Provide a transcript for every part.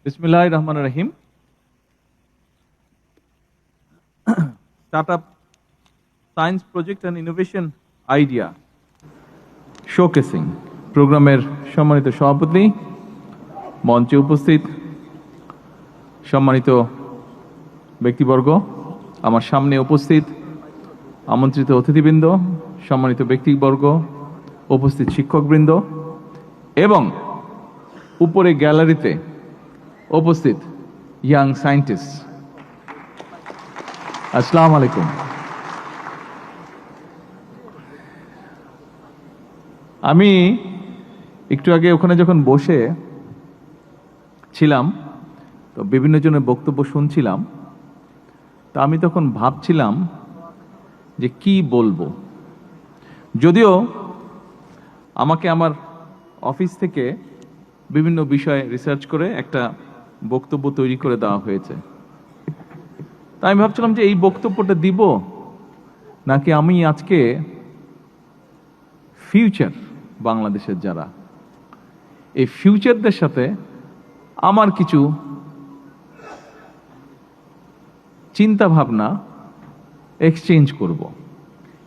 বিসমিল্লাহির রহমানির রহিম। Startup science project and innovation idea showcasing প্রোগ্রামের সম্মানিত সভাপতি, মঞ্চে উপস্থিত সম্মানিত ব্যক্তিবর্গ, আমার সামনে উপস্থিত আমন্ত্রিত অতিথিবৃন্দ, সম্মানিত ব্যক্তিবর্গ, উপস্থিত শিক্ষকবৃন্দ এবং উপরে গ্যালারিতে উপস্থিত ইয়াং সায়েন্টিস্ট, আসসালামু আলাইকুম। আমি একটু আগে ওখানে যখন বসে ছিলাম তো বিভিন্ন জনের বক্তব্য শুনছিলাম, তা আমি তখন ভাবছিলাম যে কি বলবো। যদিও আমাকে আমার অফিস থেকে বিভিন্ন বিষয়ে রিসার্চ করে একটা বক্তব্য তৈরি করে দেওয়া হয়েছে, তাই আমি ভাবছিলাম যে এই বক্তব্যটা দিব নাকি আমি আজকে ফিউচার বাংলাদেশের যারা এই ফিউচারদের সাথে আমার কিছু চিন্তা ভাবনা এক্সচেঞ্জ করব।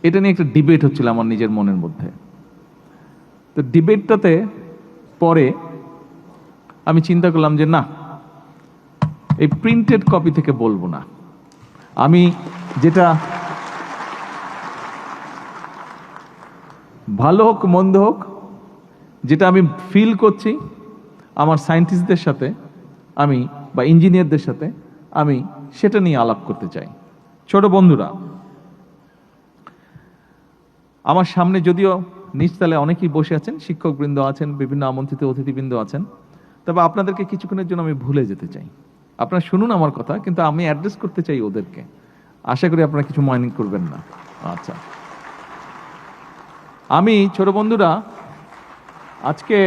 এটা নিয়ে একটা ডিবেট হচ্ছিল আমার নিজের মনের মধ্যে। তো ডিবেটটাতে পরে আমি চিন্তা করলাম যে না, এই প্রিন্টেড কপি থেকে বলবো না। আমি যেটা ভালো হোক মন্দ হোক, যেটা আমি ফিল করছি আমার সায়েন্টিস্টদের সাথে আমি বা ইঞ্জিনিয়ারদের সাথে আমি সেটা নিয়ে আলাপ করতে চাই। ছোট বন্ধুরা, আমার সামনে যদিও নিচতলে অনেকেই বসে আছেন, শিক্ষকবৃন্দ আছেন, বিভিন্ন আমন্ত্রিত অতিথিবৃন্দ আছেন, তবে আপনাদেরকে কিছুক্ষণের জন্য আমি ভুলে যেতে চাই। আপনারা শুনুন আমার কথা, কিন্তু আমি অ্যাড্রেস করতে চাই ওদেরকে। আশা করি আপনারা কিছু মাইন্ড করবেন না। আচ্ছা, আমি ছোট বন্ধুরা আজকে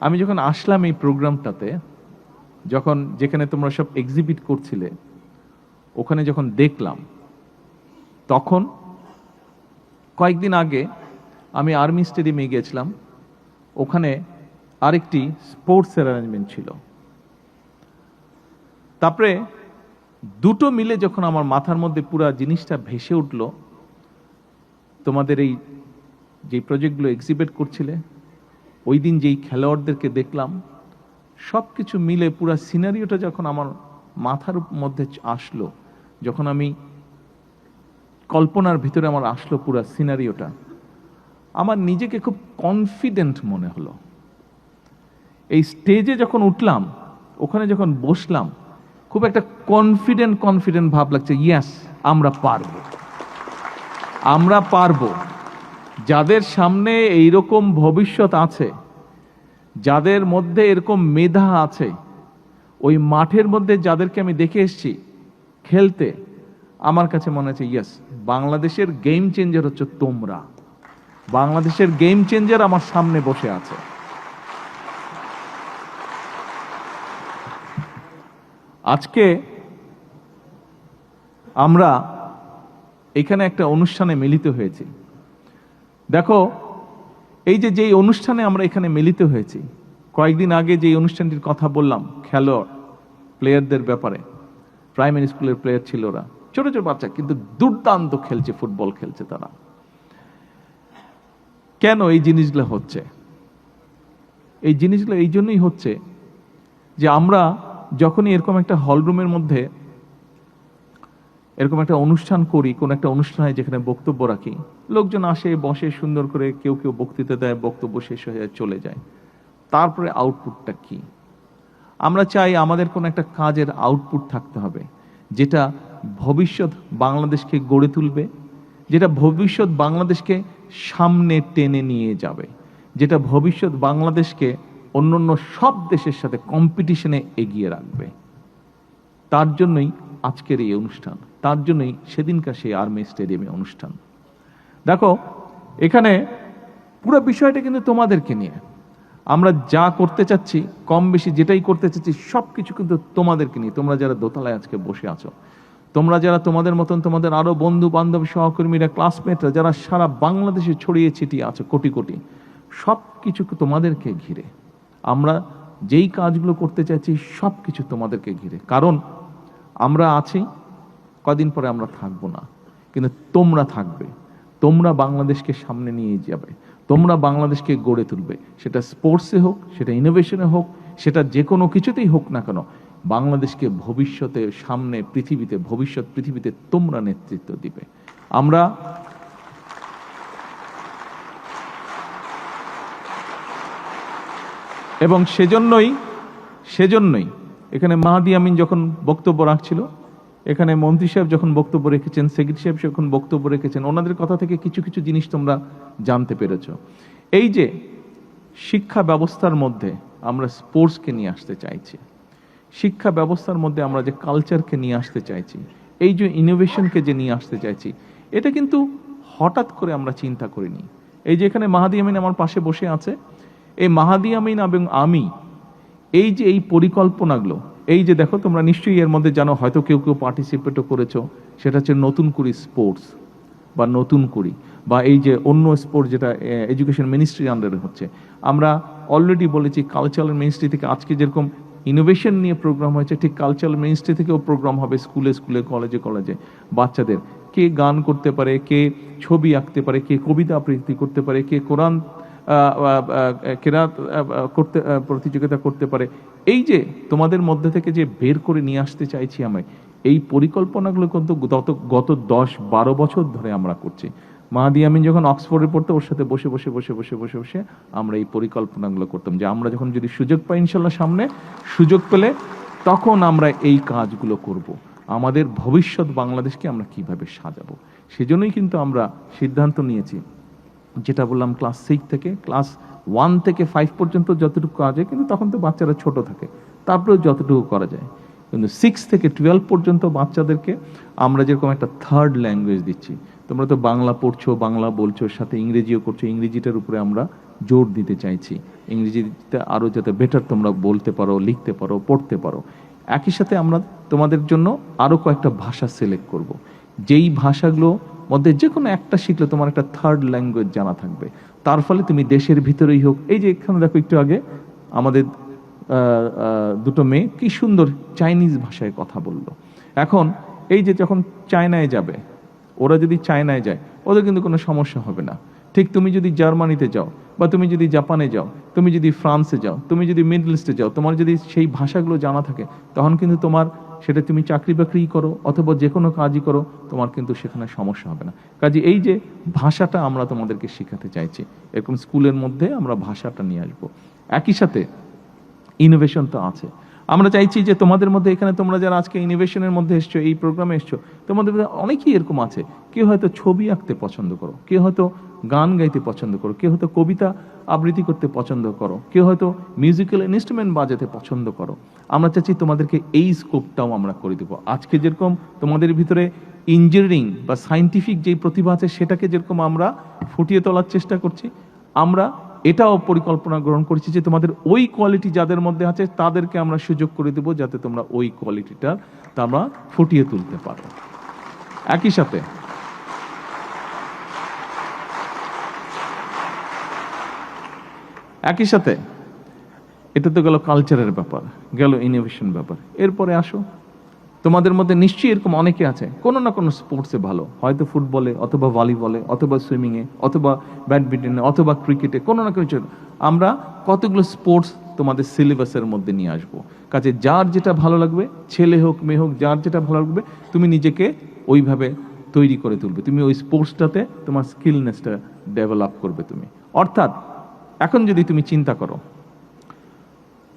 আমি যখন আসলাম এই প্রোগ্রামটাতে, যখন যেখানে তোমরা সব এক্সিবিট করছিলে, ওখানে যখন দেখলাম, তখন কয়েকদিন আগে আমি আর্মি স্টেডিয়ামে গিয়েছিলাম। ওখানে আরেকটি স্পোর্টসের অ্যারেঞ্জমেন্ট ছিল। তারপরে দুটো মিলে যখন আমার মাথার মধ্যে পুরা জিনিসটা ভেসে উঠল, তোমাদের এই যে প্রজেক্টগুলো এক্সিবিট করছিলে, ওই দিন যেই খেলোয়াড়দেরকে দেখলাম, সব কিছু মিলে পুরা সিনারিওটা যখন আমার মাথার মধ্যে আসলো, যখন আমি কল্পনার ভিতরে আমার আসলো পুরা সিনারিওটা, আমার নিজেকে খুব কনফিডেন্ট মনে হলো। এই স্টেজে যখন উঠলাম, ওখানে যখন বসলাম, খুব একটা কনফিডেন্ট ভাব লাগছে। ইয়েস, আমরা পারবো, আমরা পারবো। যাদের সামনে এইরকম ভবিষ্যৎ আছে, যাদের মধ্যে এরকম মেধা আছে, ওই মাঠের মধ্যে যাদেরকে আমি দেখে এসেছি খেলতে, আমার কাছে মনে হচ্ছে ইয়েস, বাংলাদেশের গেম চেঞ্জার হচ্ছে তোমরা। বাংলাদেশের গেম চেঞ্জার আমার সামনে বসে আছে। আজকে আমরা এখানে একটা অনুষ্ঠানে মিলিত হয়েছি। দেখো, এই যে যেই অনুষ্ঠানে আমরা এখানে মিলিত হয়েছি, কয়েকদিন আগে যে অনুষ্ঠানটির কথা বললাম, খেলোয়াড় প্লেয়ারদের ব্যাপারে, প্রাইমারি স্কুলের প্লেয়ার ছিল ওরা, ছোট ছোট বাচ্চা, কিন্তু দুর্দান্ত খেলছে, ফুটবল খেলছে তারা। কেন এই জিনিসগুলো হচ্ছে? এই জিনিসগুলো এই জন্যই হচ্ছে যে আমরা যখনই এরকম একটা হলরুমের মধ্যে এরকম একটা অনুষ্ঠান করি, কোন একটা অনুষ্ঠানে যেখানে বক্তব্য রাখি, লোকজন আসে, বসে, সুন্দর করে কেউ কেউ বক্তৃতা দেয়, বক্তব্য শেষ হয়ে যায়, চলে যায়। তারপরে আউটপুটটা কি? আমরা চাই আমাদের কোনো একটা কাজের আউটপুট থাকতে হবে, যেটা ভবিষ্যৎ বাংলাদেশকে গড়ে তুলবে, যেটা ভবিষ্যৎ বাংলাদেশকে সামনে টেনে নিয়ে যাবে, যেটা ভবিষ্যৎ বাংলাদেশকে অন্যান্য সব দেশের সাথে কম্পিটিশনে এগিয়ে রাখবে। তার জন্যই আজকের এই অনুষ্ঠান, তার জন্যই সেদিনকার সেই আর্মি স্টেডিয়ামে অনুষ্ঠান। দেখো, এখানে পুরো বিষয়টা কিন্তু তোমাদেরকে নিয়ে। আমরা যা করতে চাচ্ছি, কম বেশি যেটাই করতে চাচ্ছি, সব কিছু কিন্তু তোমাদেরকে নিয়ে। তোমরা যারা দোতলায় আজকে বসে আছো, তোমরা যারা তোমাদের মতন তোমাদের আরো বন্ধু বান্ধব, সহকর্মীরা, ক্লাসমেটরা যারা সারা বাংলাদেশে ছড়িয়ে ছিটিয়ে আছো, কোটি কোটি, সব কিছু তোমাদেরকে ঘিরে। আমরা যেই কাজগুলো করতে চাইছি সব কিছু তোমাদেরকে ঘিরে, কারণ আমরা আছি, কদিন পরে আমরা থাকবো না, কিন্তু তোমরা থাকবে, তোমরা বাংলাদেশকে সামনে নিয়ে যাবে, তোমরা বাংলাদেশকে গড়ে তুলবে, সেটা স্পোর্টসে হোক, সেটা ইনোভেশনে হোক, সেটা যে কোনো কিছুতেই হোক না কেন, বাংলাদেশকে ভবিষ্যতে সামনে পৃথিবীতে, ভবিষ্যৎ পৃথিবীতে তোমরা নেতৃত্ব দিবে। আমরা এবং সেজন্যই এখানে মাহাদি আমিন যখন বক্তব্য রাখছিল, এখানে মন্ত্রী সাহেব যখন বক্তব্য রেখেছেন, সেক্রেটারি সাহেব যখন বক্তব্য রেখেছেন, ওনাদের কথা থেকে কিছু কিছু জিনিস তোমরা জানতে পেরেছ। এই যে শিক্ষা ব্যবস্থার মধ্যে আমরা স্পোর্টসকে নিয়ে আসতে চাইছি, শিক্ষা ব্যবস্থার মধ্যে আমরা যে কালচারকে নিয়ে আসতে চাইছি, এই যে ইনোভেশনকে যে নিয়ে আসতে চাইছি, এটা কিন্তু হঠাৎ করে আমরা চিন্তা করিনি। এই যে এখানে মাহাদি আমিন আমার পাশে বসে আছে, এই মাহাদি আমিন এবং আমি এই যে এই পরিকল্পনাগুলো, এই যে দেখো তোমরা নিশ্চয়ই এর মধ্যে জানো, হয়তো কেউ কেউ পার্টিসিপেটও করেছো, সেটা হচ্ছে নতুন করি স্পোর্টস বা নতুন করি, বা এই যে অন্য স্পোর্টস যেটা এডুকেশন মিনিস্ট্রির আন্ডারে হচ্ছে। আমরা অলরেডি বলেছি কালচারাল মিনিস্ট্রি থেকে আজকে যেরকম ইনোভেশন নিয়ে প্রোগ্রাম হয়েছে, ঠিক কালচারাল মিনিস্ট্রি থেকেও প্রোগ্রাম হবে স্কুলে স্কুলে, কলেজে কলেজে। বাচ্চাদের কে গান করতে পারে, কে ছবি আঁকতে পারে, কে কবিতা আবৃত্তি করতে পারে, কে কোরআন কেরাত করতে প্রতিযোগিতা করতে পারে। এই যে তোমাদের মধ্যে থেকে যে বের করে নিয়ে আসতে চাইছি আমি, এই পরিকল্পনাগুলো কিন্তু গত 10-12 বছর ধরে আমরা করছি। মাহাদি আমিন যখন অক্সফোর্ডে পড়তো, ওর সাথে বসে বসে বসে বসে বসে বসে আমরা এই পরিকল্পনাগুলো করতাম, যে আমরা যখন যদি সুযোগ পাই, ইনশাল্লাহ সামনে সুযোগ পেলে তখন আমরা এই কাজগুলো করব। আমাদের ভবিষ্যৎ বাংলাদেশকে আমরা কিভাবে সাজাবো, সেজন্যই কিন্তু আমরা সিদ্ধান্ত নিয়েছি, যেটা বললাম ক্লাস 6 থেকে ক্লাস 1 থেকে 5 পর্যন্ত যতটুকু করা যায়, কিন্তু তখন তো বাচ্চারা ছোট থাকে, তারপরেও যতটুকু করা যায়। কিন্তু 6 থেকে 12 পর্যন্ত বাচ্চাদেরকে আমরা যেরকম একটা থার্ড ল্যাঙ্গুয়েজ দিচ্ছি, তোমরা তো বাংলা পড়ছো, বাংলা বলছো, সাথে ইংরেজিও করছো, ইংরেজিটার উপরে আমরা জোর দিতে চাইছি। ইংরেজিতে আরও যাতে বেটার তোমরা বলতে পারো, লিখতে পারো, পড়তে পারো। একই সাথে আমরা তোমাদের জন্য আরও কয়েকটা ভাষা সিলেক্ট করব, যেই ভাষাগুলো মধ্যে যে কোনো একটা শিখলে তোমার একটা থার্ড ল্যাঙ্গুয়েজ জানা থাকবে। তার ফলে তুমি দেশের ভিতরেই হোক, এই যে এখানে দেখো একটু আগে আমাদের দুটো মেয়ে কি সুন্দর চাইনিজ ভাষায় কথা বললো। এখন এই যে যখন চায়নায় যাবে, ওরা যদি চায়নায় যায়, ওদের কিন্তু কোনো সমস্যা হবে না। ঠিক তুমি যদি জার্মানিতে যাও, বা তুমি যদি জাপানে যাও, তুমি যদি ফ্রান্সে যাও, তুমি যদি মিডল ইস্টে যাও, তোমার যদি সেই ভাষাগুলো জানা থাকে, তখন কিন্তু তোমার সেটা তুমি চাকরি বাকরি করো অথবা যে কোনো কাজই করো, তোমার কিন্তু সেখানে সমস্যা হবে না। কাজে এই যে ভাষাটা আমরা তোমাদেরকে শেখাতে চাইছি, এরকম স্কুলের মধ্যে আমরা ভাষাটা নিয়ে আসবো। একই সাথে ইনোভেশন তো আছে। আমরা চাইছি যে তোমাদের মধ্যে, এখানে তোমরা যারা আজকে ইনোভেশনের মধ্যে এসছো, এই প্রোগ্রামে এসছো, তোমাদের মধ্যে অনেকেই এরকম আছে, কেউ হয়তো ছবি আঁকতে পছন্দ করো, কেউ হয়তো গান গাইতে পছন্দ করো, কেউ হয়তো কবিতা আবৃত্তি করতে পছন্দ করো, কেউ হয়তো মিউজিক্যাল ইনস্ট্রুমেন্ট বাজাতে পছন্দ করো। আমরা চাচ্ছি তোমাদেরকে এই স্কোপটাও আমরা করে দেবো। আজকে যেরকম তোমাদের ভিতরে ইঞ্জিনিয়ারিং বা সায়েন্টিফিক যেই প্রতিভা আছে, সেটাকে যেরকম আমরা ফুটিয়ে তোলার চেষ্টা করছি, আমরা এটাও পরিকল্পনা গ্রহণ করেছি যে তোমাদের ওই কোয়ালিটি যাদের মধ্যে আছে, তাদেরকে আমরা সুযোগ করে দেবো, যাতে তোমরা ওই কোয়ালিটিটা তোমরা ফুটিয়ে তুলতে পারো। একই সাথে এটা তো গেল কালচারের ব্যাপার, গেল ইনোভেশন ব্যাপার। এরপরে আসো, তোমাদের মধ্যে নিশ্চয়ই এরকম অনেকে আছে কোনো না কোনো স্পোর্টসে ভালো, হয়তো ফুটবলে অথবা ভলিবলে অথবা সুইমিংয়ে অথবা ব্যাডমিন্টনে অথবা ক্রিকেটে, কোনো না কিছু। আমরা কতগুলো স্পোর্টস তোমাদের সিলেবাসের মধ্যে নিয়ে আসবো। কাজে যার যেটা ভালো লাগবে, ছেলে হোক মেয়ে হোক, যার যেটা ভালো লাগবে, তুমি নিজেকে ওইভাবে তৈরি করে তুলবে, তুমি ওই স্পোর্টসটাতে তোমার স্কিলনেসটা ডেভেলপ করবে তুমি। অর্থাৎ এখন যদি তুমি চিন্তা করো,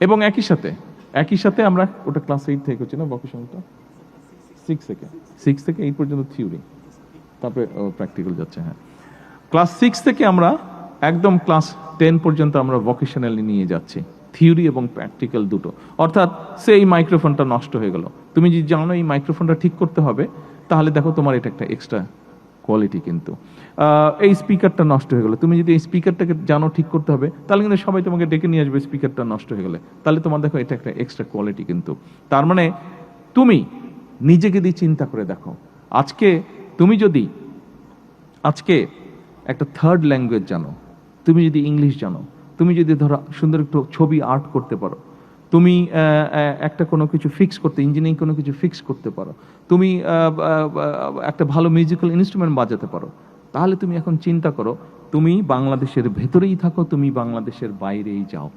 এবং একই সাথে আমরা ওটা ক্লাস 8 থেকে হচ্ছে না ভোকেশনালটা, 6 থেকে 8 পর্যন্ত থিওরি, তারপরে প্র্যাকটিক্যাল যাচ্ছে। হ্যাঁ, ক্লাস 6 থেকে আমরা একদম ক্লাস 10 পর্যন্ত আমরা ভোকেশনালি নিয়ে যাচ্ছি, থিওরি এবং প্র্যাকটিক্যাল দুটো। অর্থাৎ সেই মাইক্রোফোনটা নষ্ট হয়ে গেল, তুমি যদি জানো এই মাইক্রোফোনটা ঠিক করতে হবে, তাহলে দেখো তোমার এটা একটা এক্সট্রা কোয়ালিটি। কিন্তু এই স্পিকারটা নষ্ট হয়ে গেল, তুমি যদি এই স্পিকারটাকে জানো ঠিক করতে হবে, তাহলে কিন্তু সবাই তোমাকে ডেকে নিয়ে আসবে স্পিকারটা নষ্ট হয়ে গেলে, তাহলে তোমার দেখো এটা একটা এক্সট্রা কোয়ালিটি। কিন্তু তার মানে তুমি নিজেকে দিয়ে চিন্তা করে দেখো, আজকে তুমি যদি আজকে একটা থার্ড ল্যাঙ্গুয়েজ জানো, তুমি যদি ইংলিশ জানো, তুমি যদি ধরো সুন্দর একটু ছবি আর্ট করতে পারো, তুমি একটা কোনো কিছু ফিক্স করতে, ইঞ্জিনিয়ারিং কোনো কিছু ফিক্স করতে পারো, তুমি একটা ভালো মিউজিক্যাল ইনস্ট্রুমেন্ট বাজাতে পারো, তাহলে তুমি এখন চিন্তা করো, তুমি বাংলাদেশের ভেতরেই থাকো, তুমি বাংলাদেশের বাইরেই যাও,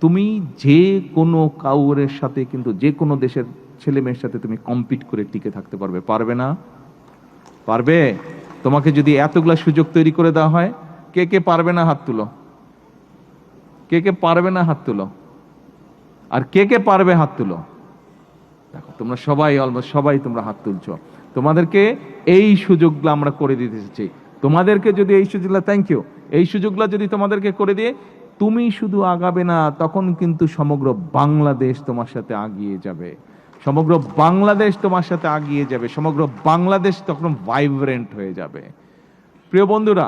তুমি যে কোনো কাউরের সাথে কিন্তু যে কোনো দেশের ছেলে মেয়ের সাথে তুমি কম্পিট করে টিকে থাকতে পারবে, পারবে না? পারবে? তোমাকে যদি এতগুলা সুযোগ তৈরি করে দেওয়া হয়, কে কে পারবে না হাত তুলো, কে কে পারবে না হাত তুলো, আর কে কে পারবে হাত তুলো। দেখো তোমরা সবাই, অলমোস্ট সবাই তোমরা হাত তুলছো। তোমাদেরকে এই সুযোগগুলো আমরা করে দিতে চাই। তোমাদেরকে যদি এই সুযোগগুলো, থ্যাংক ইউ, এই সুযোগগুলো যদি তোমাদেরকে করে দিয়ে তুমি শুধু আগাবে না, তখন কিন্তু সমগ্র বাংলাদেশ তোমার সাথে আগিয়ে যাবে, সমগ্র বাংলাদেশ তোমার সাথে আগিয়ে যাবে, সমগ্র বাংলাদেশ তখন ভাইব্রেন্ট হয়ে যাবে। প্রিয় বন্ধুরা,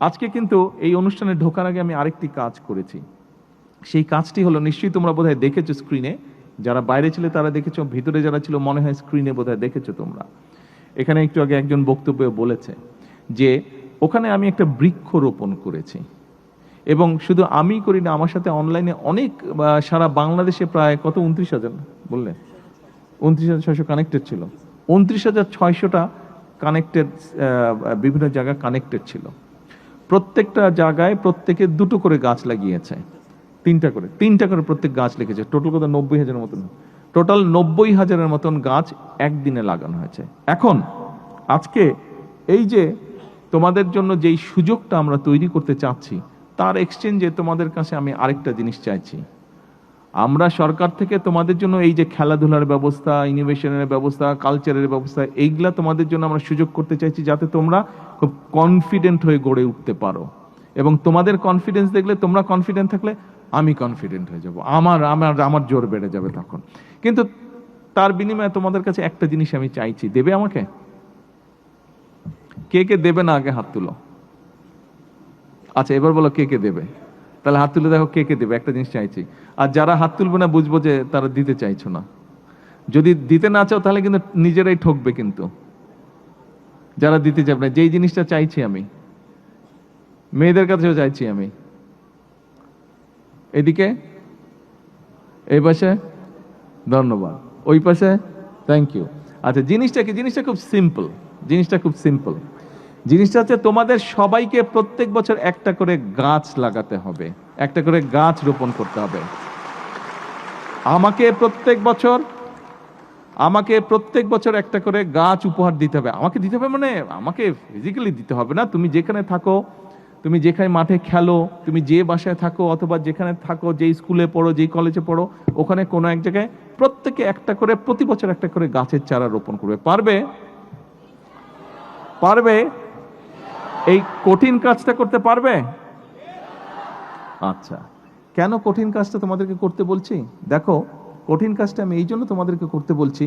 আজকে কিন্তু এই অনুষ্ঠানে ঢোকার আগে আমি আরেকটি কাজ করেছি। সেই কাজটি হলো, নিশ্চয়ই তোমরা বোধহয় দেখেছো স্ক্রিনে, যারা বাইরে ছিল তারা দেখেছো, ভিতরে যারা ছিল মনে হয় স্ক্রিনে বোধহয় দেখেছো তোমরা। এখানে একটু আগে একজন বক্তব্যে বলেছে যে ওখানে আমি একটা বৃক্ষ রোপণ করেছি, এবং শুধু আমি করি না, আমার সাথে অনলাইনে অনেক, সারা বাংলাদেশে প্রায় কত, 29,000 বললে, 29,600 কানেক্টেড ছিল, 29,600টা কানেক্টেড, বিভিন্ন জায়গায় কানেক্টেড ছিল। প্রত্যেকটা জায়গায় প্রত্যেকে দুটো করে গাছ লাগিয়েছে, তিনটা করে প্রত্যেক গাছ লিখেছে। টোটাল কত, 90,000 মতন, টোটাল 90,000-এর মতন গাছ একদিনে লাগানো হয়েছে। এখন আজকে এই যে তোমাদের জন্য যেই সুযোগটা আমরা তৈরি করতে চাচ্ছি, তার এক্সচেঞ্জে তোমাদের কাছে আমি আরেকটা জিনিস চাইছি। আমরা সরকার থেকে তোমাদের জন্য এই যে খেলাধুলার ব্যবস্থা, ইনোভেশনের ব্যবস্থা, কালচারের ব্যবস্থা, এইগুলা তোমাদের জন্য আমরা সুযোগ করতে চাইছি, যাতে তোমরা খুব কনফিডেন্ট হয়ে গড়ে উঠতে পারো। এবং তোমাদের কনফিডেন্স দেখলে, তোমরা কনফিডেন্ট থাকলে আমি কনফিডেন্ট হয়ে যাব, আমার জোর বেড়ে যাবে তখন। কিন্তু তার বিনিময়ে তোমাদের কাছে একটা জিনিস আমি চাইছি, দেবে আমাকে? কে কে দেবে না আগে হাত তুলো। আচ্ছা, এবার বলো কে কে দেবে, তাহলে হাত তুলে দেখো কে কে দেবে। একটা জিনিস চাইছি, আর যারা হাত তুলবে না বুঝবো যে তারা দিতে চাইছো না। যদি দিতে না চাও তাহলে কিন্তু নিজেরাই ঠকবে। কিন্তু যারা দিতে চাবে না, যেই জিনিসটা চাইছি আমি, মেয়েদের কাছেও চাইছি আমি, এদিকে, এই পাশে, ধন্যবাদ, ওই পাশে, থ্যাংক ইউ। আচ্ছা, জিনিসটা কি? জিনিসটা খুব সিম্পল, জিনিসটা হচ্ছে তোমাদের সবাইকে প্রত্যেক বছর একটা করে গাছ লাগাতে হবে, একটা করে গাছ রোপণ করতে হবে। আমাকে প্রত্যেক বছর একটা করে গাছ উপহার দিতে হবে। আমাকে দিতে হবে মানে আমাকে ফিজিক্যালি দিতে হবে না। তুমি যেখানে থাকো, তুমি যেখানে মাঠে খেলো, তুমি যে বাসায় থাকো, অথবা যেখানে থাকো, যেই স্কুলে পড়ো, যেই কলেজে পড়ো, ওখানে কোনো এক জায়গায় প্রত্যেকে একটা করে, প্রতি বছর একটা করে গাছের চারা রোপণ করবে। পারবে? এই কঠিন কাজটা করতে পারবে? আচ্ছা, কেন কঠিন কাজটা তোমাদেরকে করতে বলছি? দেখো, কঠিন কাজটা আমি এই জন্য তোমাদেরকে করতে বলছি,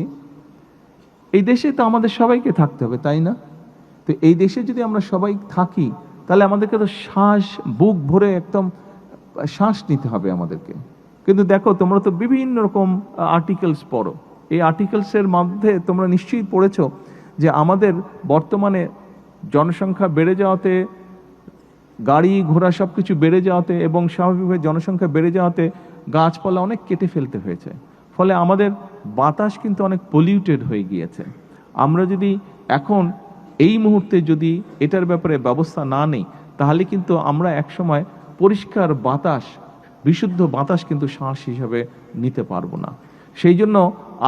এই দেশে তো আমাদের সবাইকে থাকতে হবে, তাই না? তো এই দেশে যদি আমরা সবাই থাকি, তাহলে আমাদেরকে তো বুক ভরে একদম শ্বাস নিতে হবে আমাদেরকে। কিন্তু দেখো, তোমরা তো বিভিন্ন রকম আর্টিকেলস পড়ো, এই আর্টিকেলসের মধ্যে তোমরা নিশ্চয়ই পড়েছো যে আমাদের বর্তমানে জনসংখ্যা বেড়ে যাওয়াতে, গাড়ি ঘোড়া সব কিছু বেড়ে যাওয়াতে, এবং স্বাভাবিকভাবে জনসংখ্যা বেড়ে যাওয়াতে গাছপালা অনেক কেটে ফেলতে হয়েছে। ফলে আমাদের বাতাস কিন্তু অনেক পলিউটেড হয়ে গিয়েছে। আমরা যদি এখন এই মুহূর্তে যদি এটার ব্যাপারে ব্যবস্থা না নেই, তাহলে কিন্তু আমরা একসময় পরিষ্কার বাতাস, বিশুদ্ধ বাতাস কিন্তু শ্বাস হিসাবে নিতে পারবো না। সেই জন্য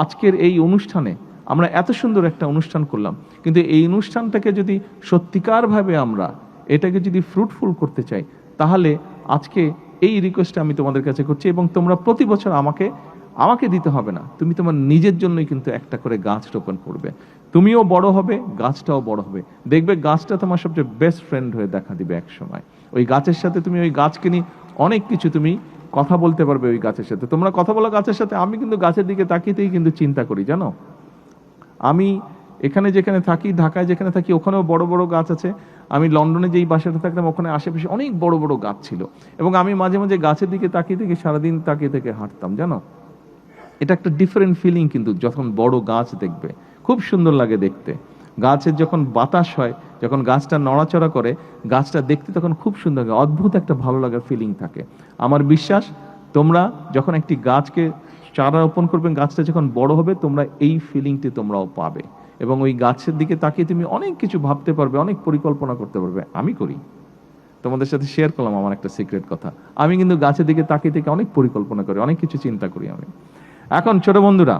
আজকের এই অনুষ্ঠানে আমরা এত সুন্দর একটা অনুষ্ঠান করলাম, কিন্তু এই অনুষ্ঠানটাকে যদি সত্যিকারভাবে আমরা এটাকে যদি ফ্রুটফুল করতে চাই, তাহলে আজকে এই রিকোয়েস্টটা আমি তোমাদের কাছে করছি। এবং তোমরা প্রতি বছর আমাকে দিতে হবে না, তুমি তোমার নিজের জন্যই কিন্তু একটা করে গাছ রোপণ করবে। তুমিও বড় হবে, গাছটাও বড় হবে, দেখবে গাছটা তোমার সবচেয়ে বেস্ট ফ্রেন্ড হয়ে দেখা দিবে এক সময়। ওই গাছের সাথে তুমি, ওই গাছকে নিয়ে অনেক কিছু তুমি কথা বলতে পারবে ওই গাছের সাথে। তোমরা কথা বলো গাছের সাথে। আমি কিন্তু গাছের দিকে তাকিয়েতেই কিন্তু চিন্তা করি, জানো। আমি এখানে যেখানে থাকি, ঢাকায় যেখানে থাকি, ওখানেও বড় বড় গাছ আছে। আমি লন্ডনে যেই বাসাটা থাকতাম, ওখানে আশেপাশে অনেক বড় বড় গাছ ছিল, এবং আমি মাঝে মাঝে গাছের দিকে তাকিয়ে থেকে সারাদিন তাকিয়ে থেকে হাঁটতাম, জানো। এটা একটা ডিফারেন্ট ফিলিং, কিন্তু যখন বড় গাছ দেখবে খুব সুন্দর লাগে দেখতে। গাছের যখন বাতাস হয়, যখন গাছটা নড়াচড়া করে, গাছটা দেখতে তখন খুব সুন্দর লাগে, অদ্ভুত একটা ভালো লাগার ফিলিং থাকে। আমার বিশ্বাস তোমরা যখন একটি গাছকে চারা রোপণ করবে, গাছটা যখন বড় হবে, তোমরা এই ফিলিংটি তোমরাও পাবে, এবং ওই গাছের দিকে তাকিয়ে তুমি অনেক কিছু ভাবতে পারবে, অনেক পরিকল্পনা করতে পারবে। আমি করি, তোমাদের সাথে শেয়ার করলাম আমার একটা সিক্রেট কথা। আমি কিন্তু গাছের দিকে তাকিয়ে থেকে অনেক পরিকল্পনা করি, অনেক কিছু চিন্তা করি আমি। এখন ছোট বন্ধুরা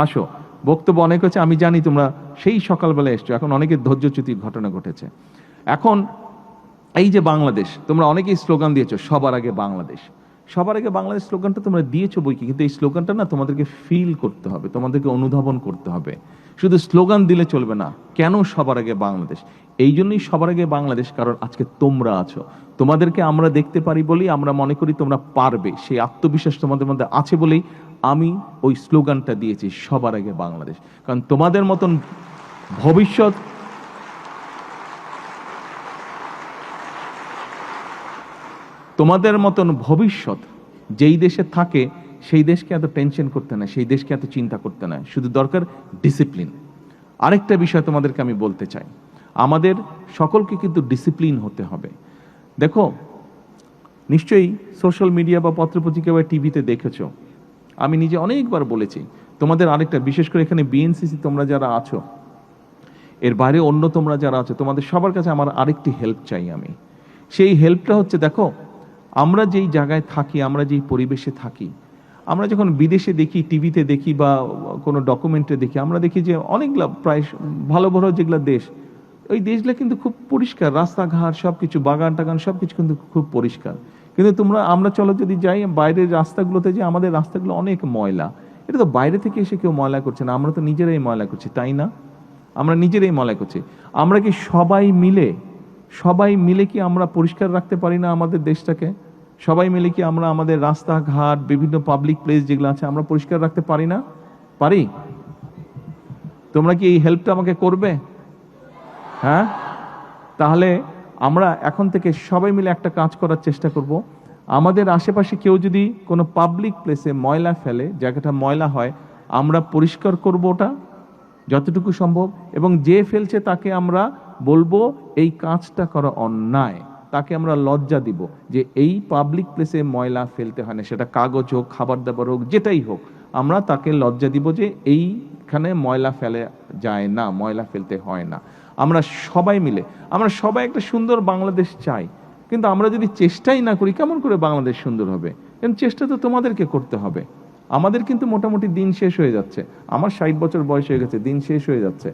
আসো, বক্তব্য অনেক হচ্ছে, আমি জানি তোমরা সেই সকালবেলা এসছো, এখন অনেকের ধৈর্যচ্যুতির ঘটনা ঘটেছে। এখন এই যে বাংলাদেশ, তোমরা অনেকেই স্লোগান দিয়েছো, সবার আগে বাংলাদেশ। সবার আগে বাংলাদেশ স্লোগানটা তোমরা দিয়েছো বই কি, কিন্তু এই স্লোগানটা না তোমাদেরকে ফিল করতে হবে, তোমাদেরকে অনুধাবন করতে হবে। শুধু স্লোগান দিলে চলবে না। কেন সবার আগে বাংলাদেশ? এই জন্যই সবার আগে বাংলাদেশ, কারণ আজকে তোমরা আছো। তোমাদেরকে আমরা দেখতে পারি বলেই আমরা মনে করি তোমরা পারবে, সেই আত্মবিশ্বাস তোমাদের মধ্যে আছে বলেই আমি ওই স্লোগানটা দিয়েছি, সবার আগে বাংলাদেশ। কারণ তোমাদের মতন ভবিষ্যৎ, তোমাদের মতন ভবিষ্যৎ যেই দেশে থাকে, সেই দেশকে এত টেনশন করতে না, সেই দেশকে এত চিন্তা করতে না, শুধু দরকার ডিসিপ্লিন। আরেকটা বিষয় তোমাদেরকে আমি বলতে চাই, আমাদের সকলকে কিন্তু ডিসিপ্লিন হতে হবে। দেখো, নিশ্চয়ই সোশ্যাল মিডিয়া বা পত্রপত্রিকা বা টিভিতে দেখেছো, আমি নিজে অনেকবার বলেছি তোমাদের আরেকটা, বিশেষ করে এখানে বিএনসিসি তোমরা যারা আছো, এর বাইরে অন্য তোমরা যারা আছো, তোমাদের সবার কাছে আমার আরেকটি হেল্প চাই আমি। সেই হেল্পটা হচ্ছে, দেখো আমরা যেই জায়গায় থাকি, আমরা যেই পরিবেশে থাকি, আমরা যখন বিদেশে দেখি, টিভিতে দেখি বা কোনো ডকুমেন্টে দেখি, আমরা দেখি যে অনেকগুলা প্রায় ভালো ভালো যেগুলো দেশ, ওই দেশগুলো কিন্তু খুব পরিষ্কার, রাস্তাঘাট সব কিছু, বাগান টাগান সব কিছু কিন্তু খুব পরিষ্কার। কিন্তু আমরা চলো যদি যাই বাইরের রাস্তাগুলোতে, যে আমাদের রাস্তাগুলো অনেক ময়লা। এটা তো বাইরে থেকে এসে কেউ ময়লা করছে না, আমরা তো নিজেরাই ময়লা করছি, তাই না? আমরা নিজেরাই ময়লা করছি। আমরা কি সবাই মিলে কি আমরা পরিষ্কার রাখতে পারি না আমাদের দেশটাকে? সবাই মিলে কি আমরা আমাদের রাস্তাঘাট, বিভিন্ন পাবলিক প্লেস যেগুলো আছে, আমরা পরিষ্কার রাখতে পারি না? পারি? তোমরা কি এই হেল্পটা আমাকে করবে? হ্যাঁ, তাহলে আমরা এখন থেকে সবাই মিলে একটা কাজ করার চেষ্টা করব। আমাদের আশেপাশে কেউ যদি কোনো পাবলিক প্লেসে ময়লা ফেলে, জায়গাটা ময়লা হয়, আমরা পরিষ্কার করব ওটা যতটুকু সম্ভব, এবং যে ফেলছে তাকে আমরা বলবো এই কাজটা করা অন্যায়, তাকে আমরা লজ্জা দিব যে এই পাবলিক প্লেসে ময়লা ফেলতে হয় না, সেটা কাগজ হোক, খাবার দাবার হোক, যেটাই হোক, আমরা তাকে লজ্জা দিব যে এইখানে ময়লা ফেলে যায় না, ময়লা ফেলতে হয় না। আমরা সবাই একটা সুন্দর বাংলাদেশ চাই, কিন্তু আমরা যদি চেষ্টাই না করি, কেমন করে বাংলাদেশ সুন্দর হবে? কারণ চেষ্টা তো তোমাদেরকে করতে হবে। আমাদের কিন্তু মোটামুটি দিন শেষ হয়ে যাচ্ছে, আমার 60 বছর বয়স হয়ে গেছে, দিন শেষ হয়ে যাচ্ছে।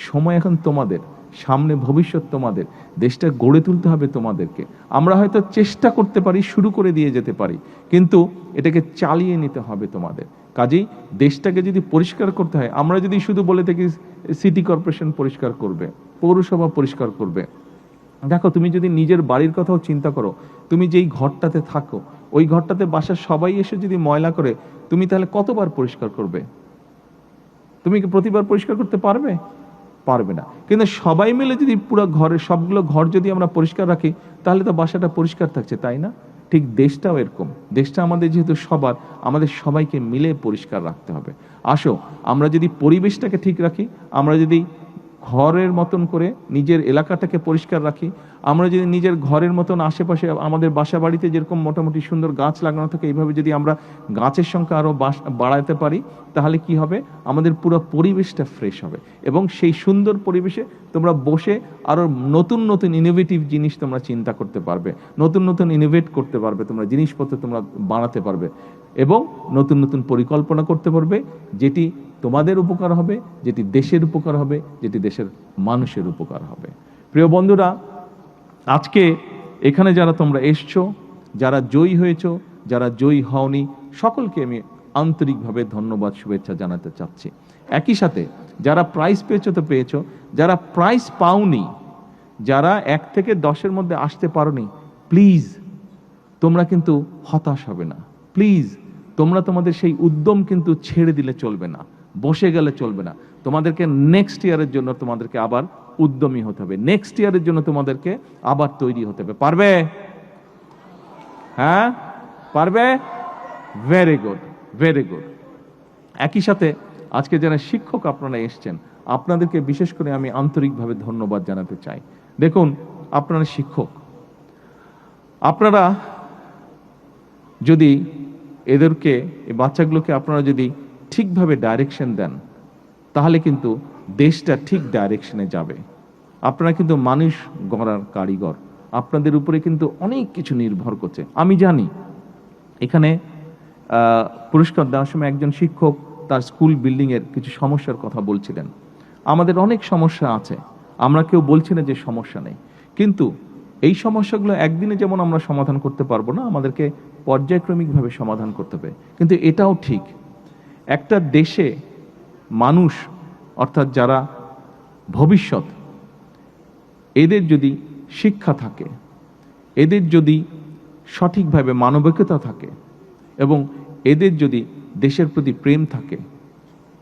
সময় এখন তোমাদের, সামনে ভবিষ্যৎ তোমাদের, দেশটা গড়ে তুলতে হবে তোমাদেরকে। আমরা হয়তো চেষ্টা করতে পারি, শুরু করে দিয়ে যেতে পারি, কিন্তু এটাকে চালিয়ে নিতে হবে তোমাদের। কাজেই দেশটাকে যদি পরিষ্কার করতে হয়, আমরা যদি শুধু বলে থাকি সিটি কর্পোরেশন পরিষ্কার করবে, পৌরসভা পরিষ্কার করবে, দেখো তুমি যদি নিজের বাড়ির কথাও চিন্তা করো, তুমি যেই ঘরটাতে থাকো, ওই ঘরটাতে বাসার সবাই এসে যদি ময়লা করে, তুমি তাহলে কতবার পরিষ্কার করবে? তুমি কি প্রতিবার পরিষ্কার করতে পারবে? পারবে না। কিন্তু সবাই মিলে যদি পুরো ঘরের সবগুলো ঘর যদি আমরা পরিষ্কার রাখি, তাহলে তো বাসাটা পরিষ্কার থাকছে, তাই না? ঠিক দেশটাও এরকম, দেশটা আমাদের যেহেতু সবার, আমাদের সবাইকে মিলে পরিষ্কার রাখতে হবে। আসো, আমরা যদি পরিবেশটাকে ঠিক রাখি, আমরা যদি ঘরের মতন করে নিজের এলাকাটাকে পরিষ্কার রাখি, আমরা যদি নিজের ঘরের মতন আশেপাশে আমাদের বাসা বাড়িতে যেরকম মোটামুটি সুন্দর গাছ লাগানো থাকে, এইভাবে যদি আমরা গাছের সংখ্যা আরও বাড়াতে পারি, তাহলে কি হবে? আমাদের পুরো পরিবেশটা ফ্রেশ হবে, এবং সেই সুন্দর পরিবেশে তোমরা বসে আরও নতুন নতুন ইনোভেটিভ জিনিস তোমরা চিন্তা করতে পারবে, নতুন নতুন ইনোভেট করতে পারবে, তোমরা জিনিসপত্র তোমরা বানাতে পারবে, এবং নতুন নতুন পরিকল্পনা করতে পারবে, যেটি তোমাদের উপকার হবে, যেটি দেশের উপকার হবে, যেটি দেশের মানুষের উপকার হবে। প্রিয় বন্ধুরা, আজকে এখানে যারা তোমরা এসছো, যারা জয়ী হয়েছো, যারা জয়ী হওনি, সকলকে আমি আন্তরিকভাবে ধন্যবাদ, শুভেচ্ছা জানাতে চাচ্ছি। একই সাথে যারা প্রাইজ পেয়েছো তো পেয়েছো, যারা প্রাইজ পাওনি, যারা 1 থেকে 10-এর মধ্যে আসতে পারোনি, প্লিজ তোমরা কিন্তু হতাশ হবে না। প্লিজ তোমরা তোমাদের সেই উদ্যম কিন্তু ছেড়ে দিলে চলবে না, বসে গেলে চলবে না। তোমাদেরকে নেক্সট ইয়ারের জন্য তোমাদেরকে আবার উদ্যমী হতে হবে, নেক্সট ইয়ারের জন্য তোমাদেরকে আবার তৈরি হতে হবে। পারবে? হ্যাঁ, পারবে? Very good, very good. একই সাথে আজকে যারা শিক্ষক আপনারা এসছেন, আপনাদেরকে বিশেষ করে আমি আন্তরিকভাবে ধন্যবাদ জানাতে চাই। দেখুন, আপনারা শিক্ষক, আপনারা যদি এদেরকে, এই বাচ্চাগুলোকে আপনারা যদি ঠিকভাবে ডাইরেকশন দেন, তাহলে কিন্তু দেশটা ঠিক ডাইরেকশনে যাবে। আপনারা কিন্তু মানুষ গড়ার কারিগর, আপনাদের উপরে কিন্তু অনেক কিছু নির্ভর করছে। আমি জানি এখানে পুরস্কার দেওয়ার সময় একজন শিক্ষক তার স্কুল বিল্ডিংয়ের কিছু সমস্যার কথা বলছিলেন। আমাদের অনেক সমস্যা আছে, আমরা কেউ বলছি না যে সমস্যা নেই, কিন্তু এই সমস্যাগুলো একদিনে যেমন আমরা সমাধান করতে পারবো না, আমাদেরকে পর্যায়ক্রমিকভাবে সমাধান করতে হবে। কিন্তু এটাও ঠিক, একটা দেশে মানুষ, অর্থাৎ যারা ভবিষ্যৎ, এদের যদি শিক্ষা থাকে, এদের যদি সঠিকভাবে মানবিকতা থাকে, এবং এদের যদি দেশের প্রতি প্রেম থাকে,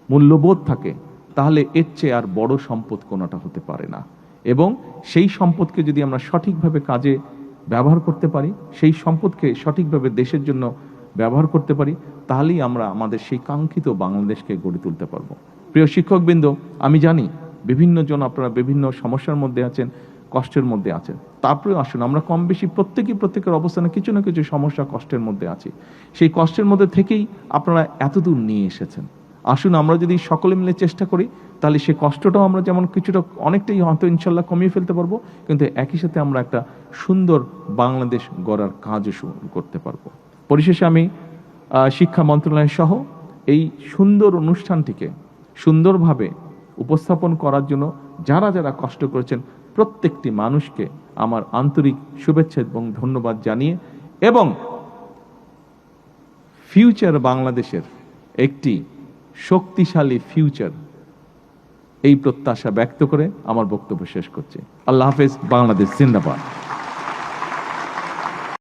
মূল্যবোধ থাকে, তাহলে এর চেয়ে আর বড় সম্পদ কোনোটা হতে পারে না। এবং সেই সম্পদকে যদি আমরা সঠিকভাবে কাজে ব্যবহার করতে পারি, সেই সম্পদকে সঠিকভাবে দেশের জন্য ব্যবহার করতে পারি, তাহলেই আমরা আমাদের সেই কাঙ্ক্ষিত বাংলাদেশকে গড়ে তুলতে পারবো। প্রিয় শিক্ষকবৃন্দ, আমি জানি বিভিন্ন জন আপনারা বিভিন্ন সমস্যার মধ্যে আছেন, কষ্টের মধ্যে আছেন। তারপরে আসুন, আমরা কম বেশি প্রত্যেকের অবস্থানে কিছু না কিছু সমস্যা, কষ্টের মধ্যে আছি। সেই কষ্টের মধ্যে থেকেই আপনারা এতদূর নিয়ে এসেছেন। আসুন আমরা যদি সকলে মিলে চেষ্টা করি, তাহলে সেই কষ্টটাও আমরা যেমন কিছুটা অনেকটাই হয়তো ইনশাল্লাহ কমিয়ে ফেলতে পারবো, কিন্তু একই সাথে আমরা একটা সুন্দর বাংলাদেশ গড়ার কাজও শুরু করতে পারবো। পরিশেষে আমি শিক্ষা মন্ত্রণালয় সহ এই সুন্দর অনুষ্ঠানটিকে সুন্দরভাবে উপস্থাপন করার জন্য যারা যারা কষ্ট করেছেন, প্রত্যেকটি মানুষকে আমার আন্তরিক শুভেচ্ছা এবং ধন্যবাদ জানিয়ে, এবং ফিউচার বাংলাদেশের একটি শক্তিশালী ফিউচার, এই প্রত্যাশা ব্যক্ত করে আমার বক্তব্য শেষ করছি। আল্লাহ হাফেজ। বাংলাদেশ জিন্দাবাদ।